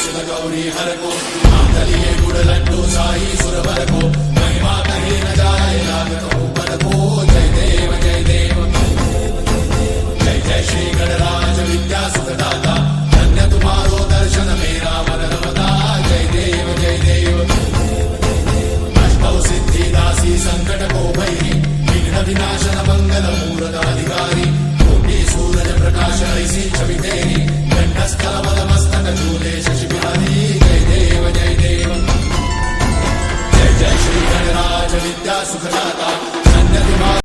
सुध गौरी हर को मांगलिये गुड़ लड्डू साई सुरवर को महिमा कहे न जाए लागत ऊपर को जय देव जय देव जय जय श्री गणराज विद्या सुखदाता धन्य तुम्हारो दर्शन मेरा मन रमता जय देव जय देव अष्टौ सिद्धि दासी संकट को भई विघ्न विनाशन मंगल मूर्धाधिकारी कोटि सूरज प्रकाश ऐसी छवि तेरी कंठस्थल मस्तक झूले शशि बिहारी जय देव जय देव जय जय श्री गणराज विद्या सुखदाता